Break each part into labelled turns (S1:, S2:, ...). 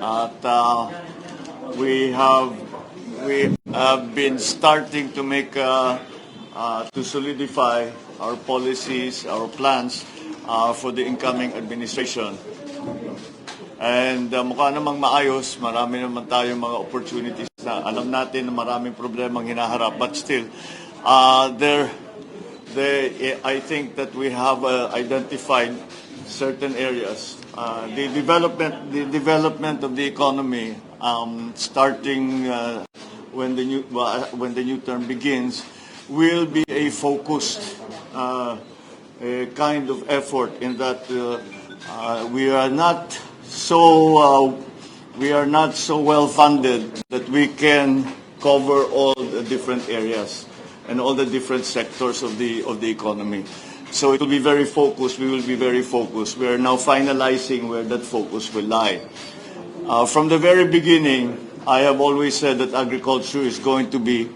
S1: At we have been starting to make to solidify our policies, our plans for the incoming administration. And mukha namang maayos, marami naman tayong mga opportunities na alam natin na maraming problemang hinaharap, but still I think that we have identified certain areas. The development of the economy, starting when the new term begins, will be a focused kind of effort in that we are not so well funded that we can cover all the different areas and all the different sectors of the economy. So it will be very focused. We will be very focused. We are now finalizing where that focus will lie. From the very beginning, I have always said that agriculture is going to be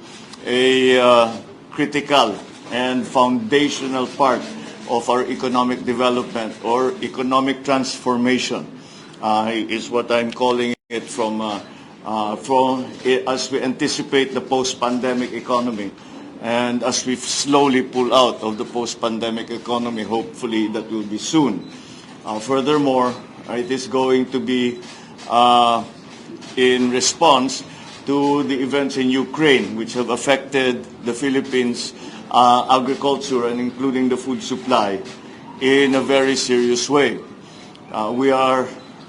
S1: a critical and foundational part of our economic development or economic transformation. Is what I'm calling it from as we anticipate the post-pandemic economy. And as we slowly pull out of the post-pandemic economy, hopefully that will be soon. Furthermore, it is going to be in response to the events in Ukraine, which have affected the Philippines' agriculture and including the food supply in a very serious way.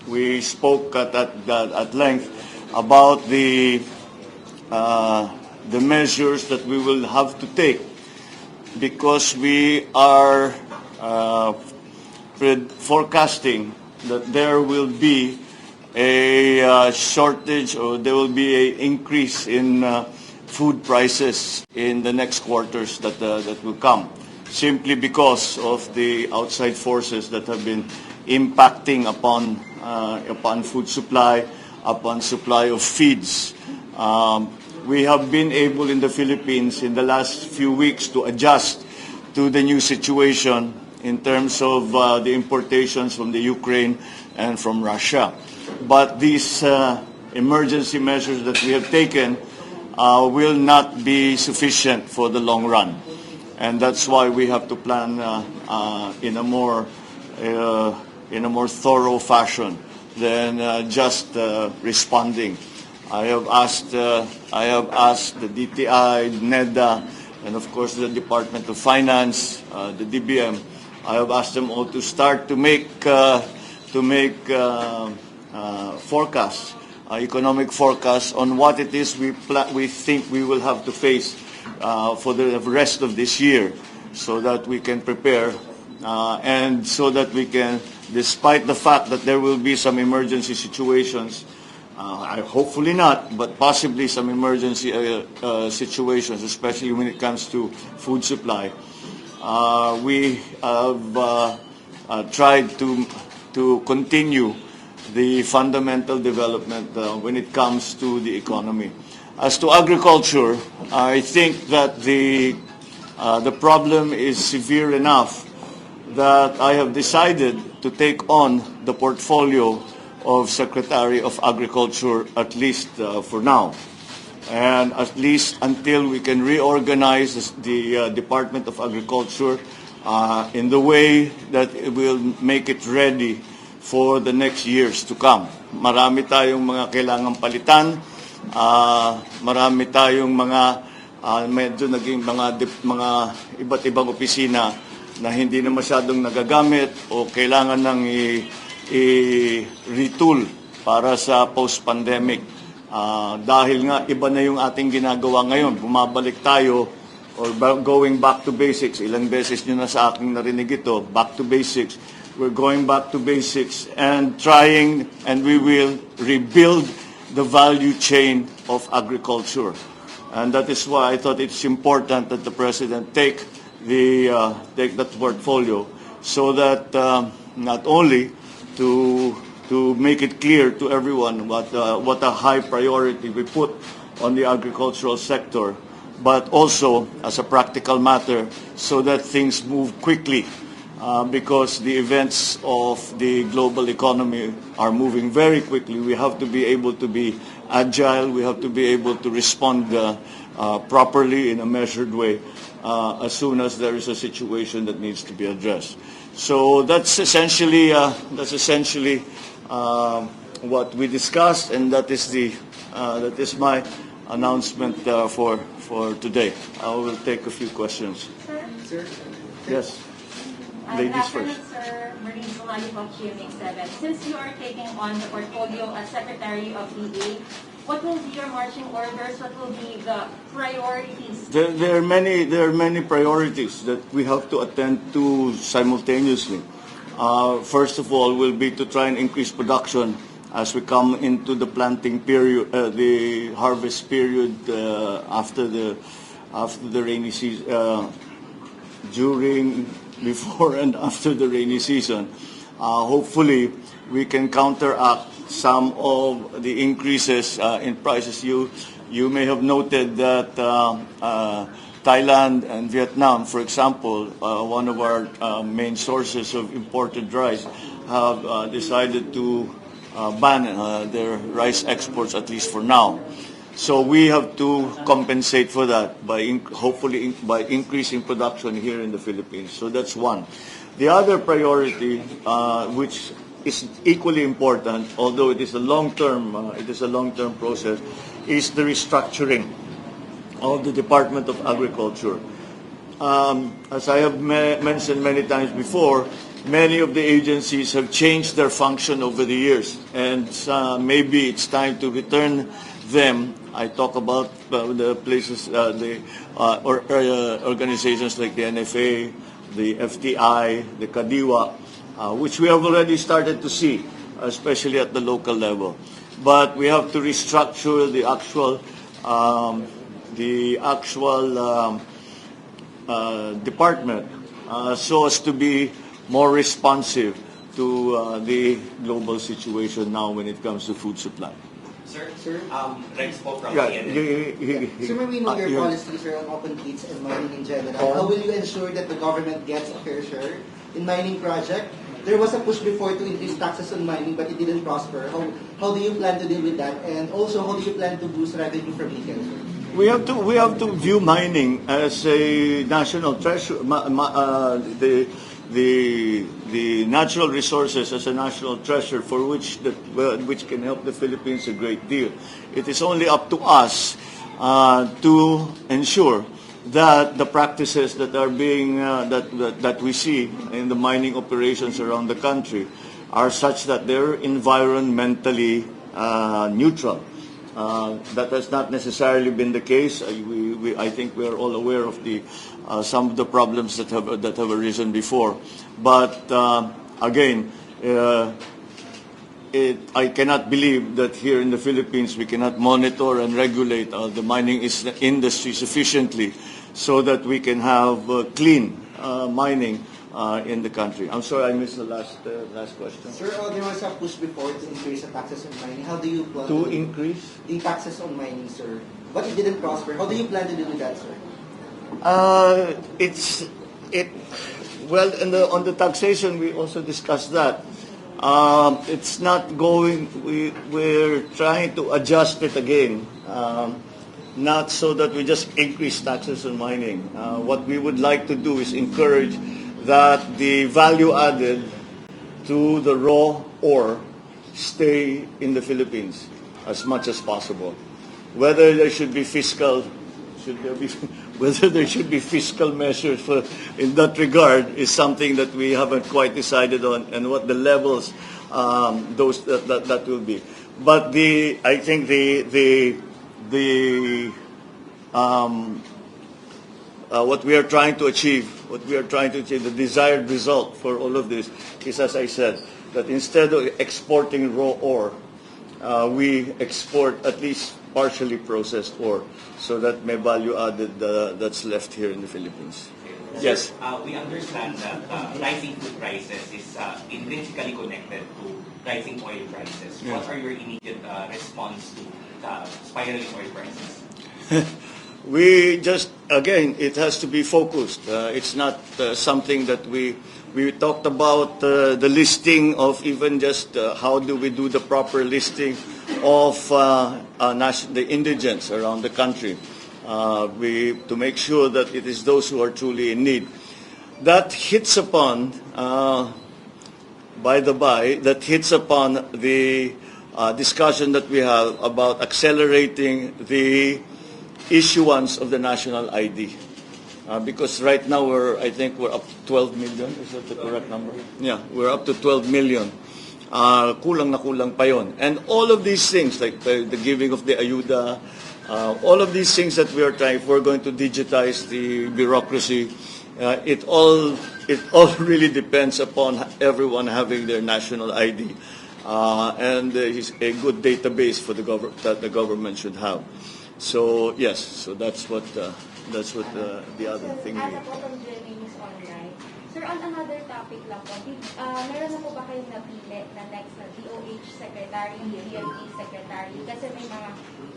S1: We spoke at length about the measures that we will have to take because we are forecasting that there will be a shortage or there will be an increase in food prices in the next quarters that will come, simply because of the outside forces that have been impacting upon food supply, upon supply of feeds. We have been able in the Philippines in the last few weeks to adjust to the new situation in terms of the importations from the Ukraine and from Russia. But these emergency measures that we have taken will not be sufficient for the long run. And that's why we have to plan in a more thorough fashion than just responding. I have asked the DTI, NEDA, and of course the Department of Finance, the DBM. I have asked them all to start to make forecasts, economic forecasts on what it is we think we will have to face for the rest of this year, so that we can prepare and so that we can, despite the fact that there will be some emergency situations. Hopefully not, but possibly some emergency situations, especially when it comes to food supply. We have tried to continue the fundamental development when it comes to the economy. As to agriculture, I think that the problem is severe enough that I have decided to take on the portfolio of Secretary of Agriculture, at least for now, and at least until we can reorganize the Department of Agriculture in the way that it will make it ready for the next years to come. Marami tayong mga kailangang palitan, marami tayong mga medyo naging mga iba't ibang opisina na hindi na masyadong nagagamit o kailangan ng i-retool para sa post-pandemic. Dahil nga iba na yung ating ginagawa ngayon. Bumabalik tayo or going back to basics. Ilang beses nyo na sa aking narinig ito, back to basics. We're going back to basics and trying, and we will rebuild the value chain of agriculture. And that is why I thought it's important that the President take that portfolio so that not only to make it clear to everyone what a high priority we put on the agricultural sector, but also as a practical matter so that things move quickly because the events of the global economy are moving very quickly. We have to be able to be agile. We have to be able to respond properly in a measured way as soon as there is a situation that needs to be addressed. So that's essentially what we discussed, and that is my announcement for today. I will take a few questions.
S2: Sir?
S1: Yes. Ladies first.
S3: Sir, Marie Sumali of GMA7. Since you are taking on the portfolio as Secretary of DA, what will be your marching orders? What will be the priorities?
S1: There are many priorities that we have to attend to simultaneously. First of all, will be to try and increase production as we come into the planting period, the harvest period after the rainy season, before and after the rainy season. Hopefully, we can counteract some of the increases in prices. You may have noted that Thailand and Vietnam, for example, one of our main sources of imported rice, have decided to ban their rice exports, at least for now. So we have to compensate for that by hopefully by increasing production here in the Philippines. So that's one. The other priority, which is equally important, although it is a long-term process, is the restructuring of the Department of Agriculture. As I have mentioned many times before, many of the agencies have changed their function over the years, and maybe it's time to return them. I talk about the places, organizations like the NFA, the FTI, the Kadiwa, which we have already started to see, especially at the local level. But we have to restructure the actual department so as to be more responsive to the global situation now when it comes to food supply.
S2: Sir,
S4: Rex po from
S1: Yeah,
S4: CNN.
S2: Sir, when we know your policies are on open pits and mining in general, how will you ensure that the government gets a fair share in mining project? There was a push before to increase taxes on mining, but it didn't prosper. How do you plan to deal with that? And also, how do you plan to boost revenue from nickel?
S1: We have to view mining as a national treasure. The natural resources as a national treasure for which can help the Philippines a great deal. It is only up to us to ensure that the practices that are being that we see in the mining operations around the country are such that they're environmentally neutral. That has not necessarily been the case. I think we are all aware of some of the problems that have arisen before. But again, I cannot believe that here in the Philippines we cannot monitor and regulate the mining industry sufficiently so that we can have clean mining in the country. I'm sorry, I missed the last question.
S2: Sir, there was a push before to increase the taxes on mining. How do you plan
S1: To increase?
S2: the taxes on mining, sir? But it didn't prosper. How do you plan to deal with that, sir?
S1: Well, on the taxation, we also discussed that. It's not going. We're trying to adjust it again, not so that we just increase taxes on mining. What we would like to do is encourage that the value added to the raw ore stay in the Philippines as much as possible. Whether there should be fiscal measures in that regard is something that we haven't quite decided on, and what the levels that will be. But I think what we are trying to achieve, the desired result for all of this is, as I said, that instead of exporting raw ore, we export at least partially processed ore, so that may value added that's left here in the Philippines. Yes.
S4: We understand that rising food prices is intrinsically connected to rising oil prices.
S1: Yeah.
S4: What are your immediate response to spiraling oil prices?
S1: We just, again, it has to be focused. It's not something that we We talked about the listing of even just how do we do the proper listing of the indigents around the country. To make sure that it is those who are truly in need. That hits upon, that hits upon the discussion that we have about accelerating the issuance of the national ID. Because right now I think we're up to 12 million. Is that the correct number? Yeah, we're up to 12 million. Kulang na kulang pa yon. And all of these things, like the giving of the ayuda, all of these things that we are trying, if we're going to digitize the bureaucracy, it all really depends upon everyone having their national ID. And a good database for that the government should have. So yes, so that's what the other thing
S5: As
S1: is.
S5: a total journey is online. Sir, on another topic lang po, meron na po ba kayong napili na next na DOH Secretary, DLT Secretary? Kasi may mga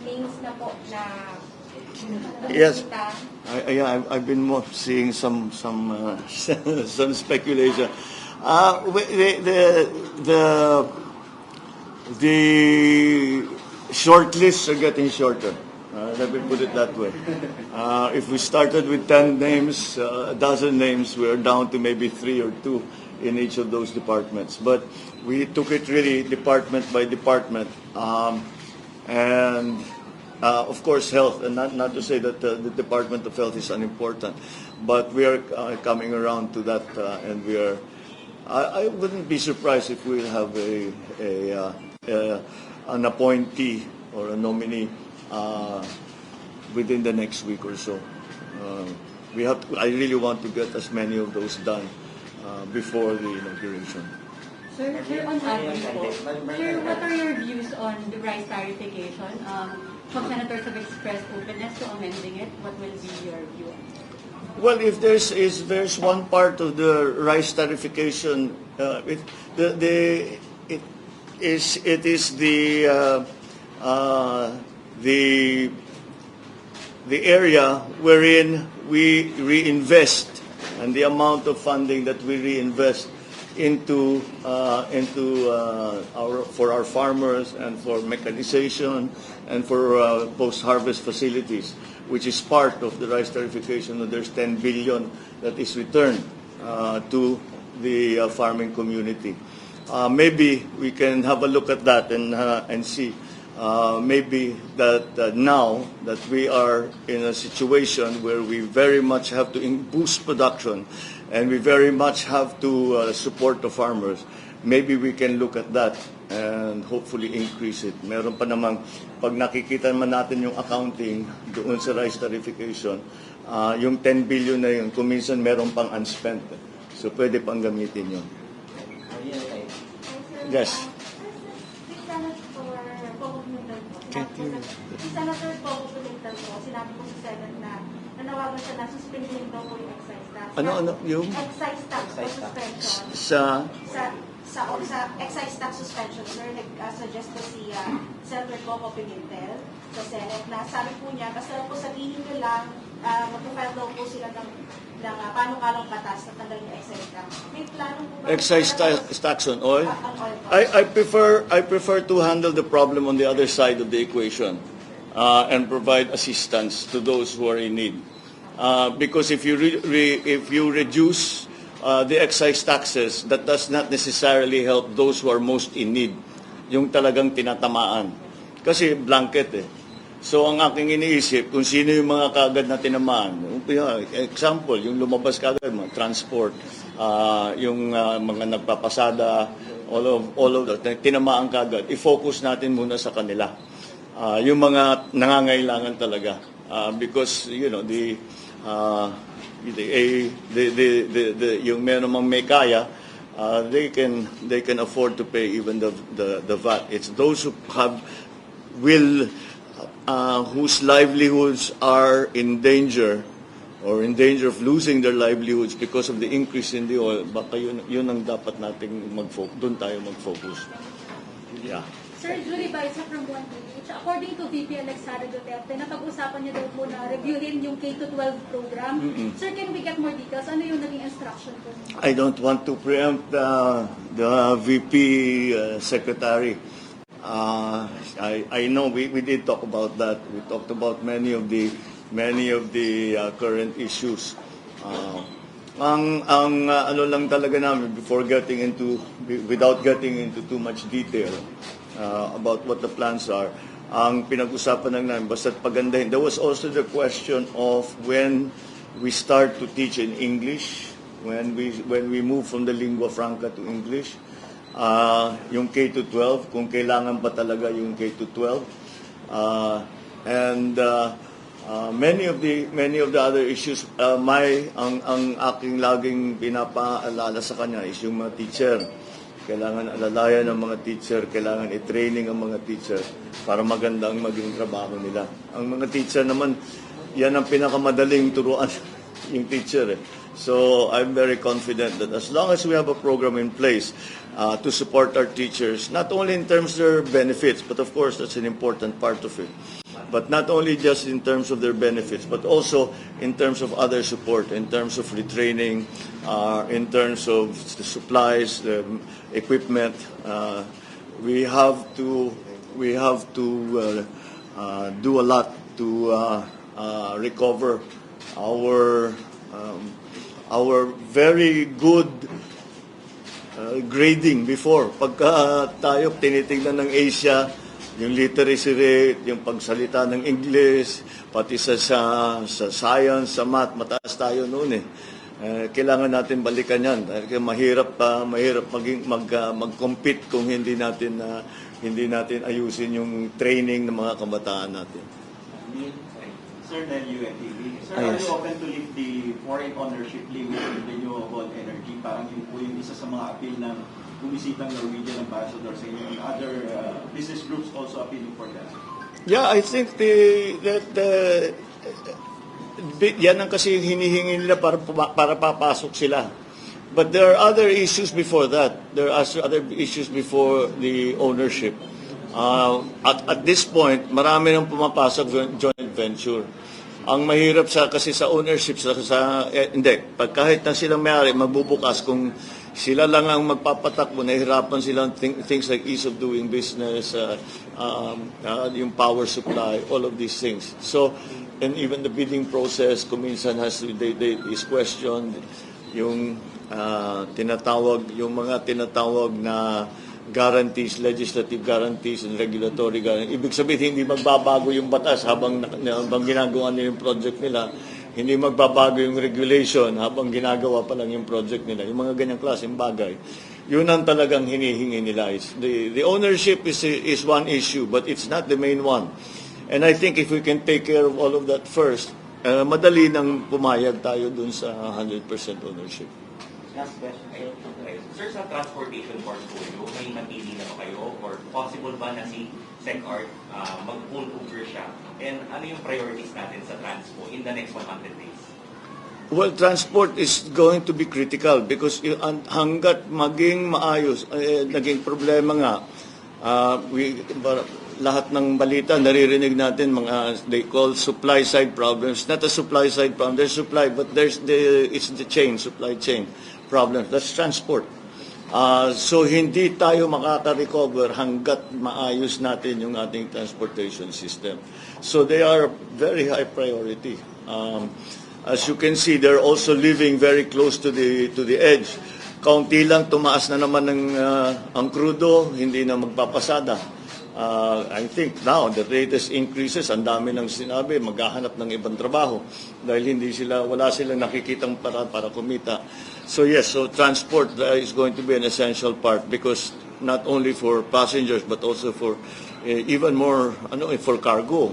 S5: names na po na
S1: Yes,
S5: nakikita.
S1: I've been seeing some some speculation. The short lists are getting shorter. Let me put it that way. If we started with 10 names, a dozen names, we're down to maybe 3 or 2 in each of those departments. But we took it really department by department. And of course, health, and not to say that the Department of Health is unimportant, but we are coming around to that, and we are. I wouldn't be surprised if we'll have an appointee or a nominee within the next week or so. I really want to get as many of those done before the inauguration.
S3: Sir, on that po, sir, what are your views on the rice clarification? Some senators have expressed openness to amending it. What will be your view?
S1: Well, if there's one part of the rice tarification, it is the area wherein we reinvest, and the amount of funding that we reinvest into our farmers and for mechanization and for post-harvest facilities, which is part of the rice tarification. There's 10 billion that is returned to the farming community. Maybe we can have a look at that and see. Maybe that now that we are in a situation where we very much have to boost production and we very much have to support the farmers, maybe we can look at that and hopefully increase it. Meron pa namang, pag nakikita naman natin yung accounting doon sa rice tarification, yung 10 billion na yun, kung minsan meron pang unspent. So pwede pang gamitin yun. Yes.
S5: Si Senator Pogo Pulintal po, sinabi po sa Senate na nanawagan siya na suspendin daw po yung excise tax.
S1: Yung?
S5: Excise tax suspension. Sa excise tax suspension, sir, nag-suggest po si Senator Pogo Pulintal sa Senate na sabi po niya, basta po sabihin nyo lang, mag-file daw po sila ng panukalang batas na tanggal yung excise tax. May plano po ba?
S1: Excise tax on oil?
S5: On oil po.
S1: I prefer to handle the problem on the other side of the equation and provide assistance to those who are in need. Because if you reduce the excise taxes, that does not necessarily help those who are most in need, yung talagang tinatamaan. Kasi blanket eh. So ang aking iniisip, kung sino yung mga kaagad na tinamaan. Example, yung lumabas kaagad, mga transport, yung mga nagpapasada, all of that, tinamaan kaagad. I-focus natin muna sa kanila. Yung mga nangangailangan talaga. Because, you know, yung merong may kaya, they can afford to pay even the VAT. It's those who whose livelihoods are in danger or in danger of losing their livelihoods because of the increase in the oil, baka yun ang dapat nating doon tayo mag-focus. Yeah.
S6: Sir, Julie Baisa from 1PH. According to VP Alex Sara Duterte, napag-usapan niya daw po na reviewin yung K-12 program. Sir, can we get more details? Ano yung naging instruction po?
S1: I don't want to preempt the VP secretary. I know we did talk about that. We talked about many of the current issues. Ang ano lang talaga namin without getting into too much detail about what the plans are. Ang pinag-usapan lang namin basta't pagandahin. There was also the question of when we start to teach in English, when we move from the lingua franca to English. Yung K-12, kung kailangan ba talaga yung K-12. Many of the other issues, ang aking laging pinapaalala sa kanya is yung mga teacher. Kailangan alalayan ng mga teacher, kailangan i-training ang mga teacher para maganda ang maging trabaho nila. Ang mga teacher naman, yan ang pinakamadaling turuan yung teacher. So I'm very confident that as long as we have a program in place to support our teachers, not only in terms of their benefits, but of course that's an important part of it. But not only just in terms of their benefits, but also in terms of other support, in terms of retraining, in terms of the supplies, the equipment. We have to do a lot to recover our very good grading before. Pagka tayo tinitingnan ng Asia, yung literacy rate, yung pagsalita ng English, pati sa science, sa math, mataas tayo noon eh. Kailangan natin balikan yan. Dahil mahirap mag-compete kung hindi natin ayusin yung training ng mga kabataan natin.
S7: Sir, then UNTV. Sir, are you open to lift the foreign ownership limit in renewable energy? Parang yun po yung isa sa mga appeal ng bumisitang Norwegian ambassador sa inyo, and other business groups also appealing for that.
S1: Yeah, I think yan ang kasi hinihingi nila para papasok sila. But there are other issues before that. There are other issues before the ownership. At this point, marami nang pumapasok joint venture. Ang mahirap kasi sa ownership, hindi. Kahit na silang may-ari, magbubukas kung sila lang ang magpapatakbo, nahihirapan silang things like ease of doing business, yung power supply, all of these things. So, and even the bidding process, kuminsan is questioned, yung mga tinatawag na guarantees, legislative guarantees and regulatory guarantees. Ibig sabihin, hindi magbabago yung batas habang ginagawa nila yung project nila. Hindi magbabago yung regulation habang ginagawa pa lang yung project nila. Yung mga ganyang klaseng bagay. Yun ang talagang hinihingi nila. The ownership is one issue, but it's not the main one. And I think if we can take care of all of that first, madali nang pumayag tayo dun sa 100% ownership.
S4: Last question. Sir, sa transportation portfolio, may napili na ba kayo? Or possible ba na si SecArt mag-pull over siya? And ano yung priorities natin sa transpo in the next 100 days?
S1: Well, transport is going to be critical because hanggat maging maayos, naging problema nga, lahat ng balita, naririnig natin they call supply side problems. Not a supply side problem, there's supply, but it's the supply chain problem. That's transport. So hindi tayo makaka-recover hanggat maayos natin yung ating transportation system. So they are very high priority. As you can see, they're also living very close to the edge. Kaunti lang tumaas na naman ang crudo, hindi na magpapasada. I think now the latest increases, ang dami nang sinabi, maghahanap ng ibang trabaho dahil wala silang nakikitang para kumita. So yes, so transport is going to be an essential part because not only for passengers but also for even more for cargo.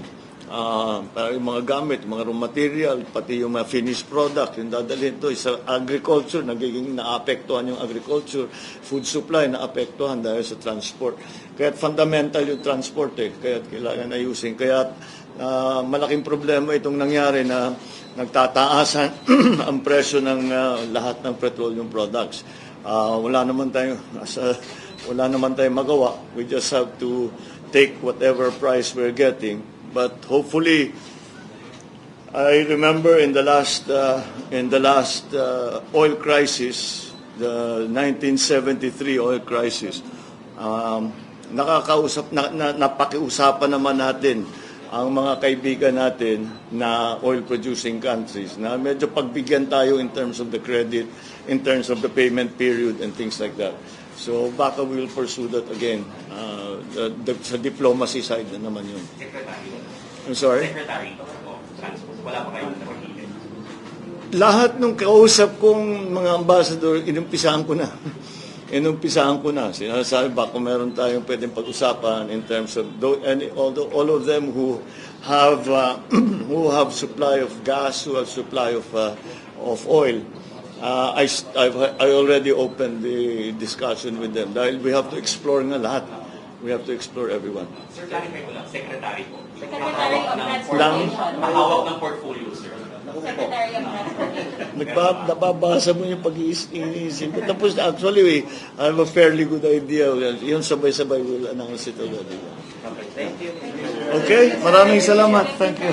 S1: Para yung mga gamit, mga raw material, pati yung mga finished product, yung dadalhin to sa agriculture, nagiging naapektuhan yung agriculture, food supply naapektuhan dahil sa transport. Kaya fundamental yung transport kaya kailangan ayusin. Kaya malaking problema itong nangyari na nagtataasan ang presyo ng lahat ng petroleum products. Wala naman tayo wala naman tayong magawa. We just have to take whatever price we're getting. But hopefully, I remember in the last oil crisis, the 1973 oil crisis, napakiusapan naman natin ang mga kaibigan natin na oil-producing countries na medyo pagbigyan tayo in terms of the credit, in terms of the payment period and things like that. So baka we will pursue that again. Sa diplomacy side na naman yun.
S4: Secretary.
S1: I'm sorry?
S4: Secretary of Transport. Wala pa kayong napagigil.
S1: Lahat ng kausap kong mga ambassador, inumpisahan ko na. Sinasabi ba kung meron tayong pwedeng pag-usapan in terms of, all of them who have supply of gas, who have supply of oil. I already opened the discussion with them dahil we have to explore nga lahat. We have to explore everyone.
S4: Sir, clarify ko lang, secretary po.
S3: Secretary of Transportation.
S4: Mahawak ng portfolio, sir.
S3: Secretary of Transportation.
S1: Nababasa mo yung pag-iisip. Tapos actually, I have a fairly good idea. Yun sabay-sabay will announce it already.
S4: Okay, thank you.
S1: Okay, maraming salamat. Thank you.